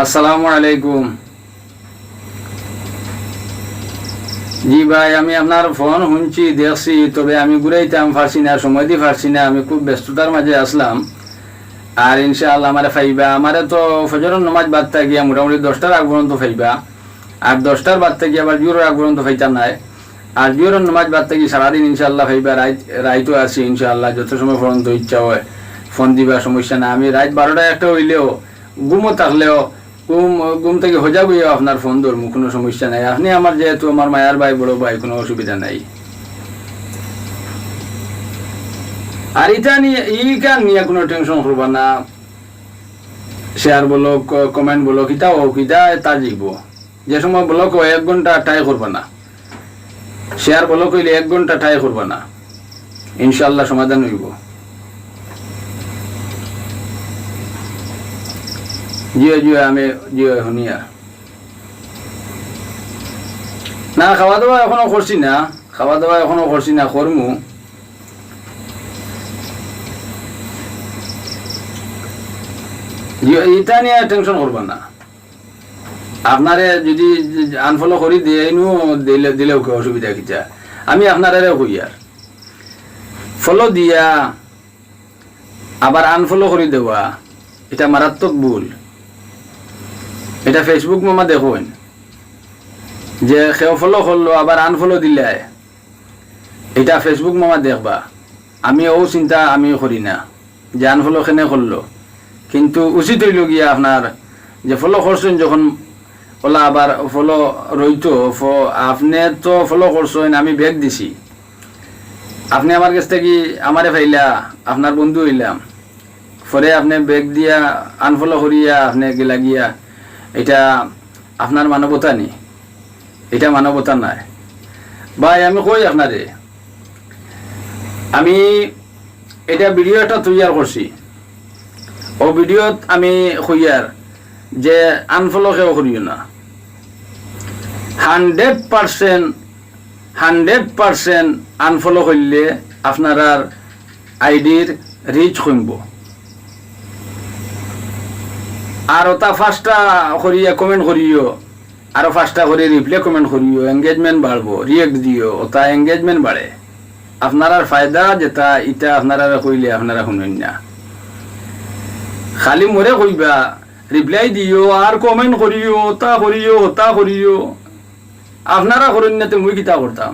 আসসালামু আলাইকুম। জি ভাই, আমি আপনার ফোন শুনছি দেখছি, তবে আমি ঘুরাইতাম পারছি না, সময় দিয়ে পারছি না, আমি খুব ব্যস্ততার মাঝে আসলাম। আর ইনশাআল্লাহ আমারে ফাইবা, আমারে তো ফজরের নামাজ বাদ থাকিয়া মোটামুটি 10টার আগ পর্যন্ত ফাইবা, আর 10টার বাদ থেকে আবার জোরের আগ পর্যন্ত ফাইতাম নাই। আর জোরের নামাজ বাদ থেকে সারাদিন ইনশাআল্লাহ ফাইবা, রাইতও আছি ইনশাআল্লাহ, যত সময় পর্যন্ত ইচ্ছা হয় ফোন দিবা, সমস্যা না। আমি রাত 12টা একটা হইলেও ঘুমও থাকলেও ঘুম থেকে হজা গিয়েও আপনার ফোন ধরবো, কোনো সমস্যা নাই। আপনি আমার যেহেতু আমার মায়ার ভাই, বড় ভাই, কোনো অসুবিধা নাই। আর এটা নিয়ে ইকান নিয়ে কোনো টেনশন করবা না। শেয়ার বলো, কমেন্ট বলো, কিতা ও কিতা তা জিখব। যে সময় বলো 1 ঘন্টা টাই করবা না, শেয়ার বলো কইলে 1 ঘন্টা টাই করবা না, ইনশাআল্লাহ সমাধান হইব। জিও জিও আমি জিও শুনিয়া না, খাওয়া দাওয়া এখনো করছি না, করমু। এটা নিয়ে টেনশন করবা না। আপনারে যদি আনফলো করি দিয়ে দিলেও অসুবিধা কিটা, আমি আপনারে কই আর ফলো দিয়া আবার আনফলো করে দেওয়া, এটা মারাত্মক ভুল। এটা ফেসবুক মামা দেখুন যে কেউ ফলো করলো আবার আনফলো দিলে, এটা ফেসবুক মামা দেখবা। আমি ও চিন্তা আমি করি না যে আনফলো কেনে করলো, কিন্তু উচিত হইল গিয়া আপনার যে ফলো করছেন যখন ওলা আবার ফলো রইতো, আপনি তো ফলো করছেন, আমি ব্যাগ দিছি, আপনি আমার কাছ থেকে আমারে ফাইলা আপনার বন্ধু হইলাম, পরে আপনি ব্যাগ দিয়া আনফলো করিয়া আপনি গেলা গিয়া, এটা আপনার মানবতা নেই, এটা মানবতা নাই ভাই। আমি কই আপনারে, আমি এটা ভিডিও একটা তৈয়ার করছি, ও ভিডিওত আমি কইয়ার যে আনফলো কেউ করিও না। 100% আনফলো করলে আপনার আইডির রিচ কমব, আর ওটা 5টা করিয়া কমেন্ট করিও, আরো 5টা করে রিপ্লাই কমেন্ট করিও, এঙ্গেজমেন্ট বাড়বো, রিয়েক্ট দিও, ওটা এঙ্গেজমেন্ট বাড়ে। আপনার ফায়দা যেটা এটা আপনারা কইলে আপনারা শুনেন না, খালি মরে কইবা, রিপ্লাই দিও আর কমেন্ট করিও, ওটা করিও, আপনারা করেন না তো মুই কিতা করতাম।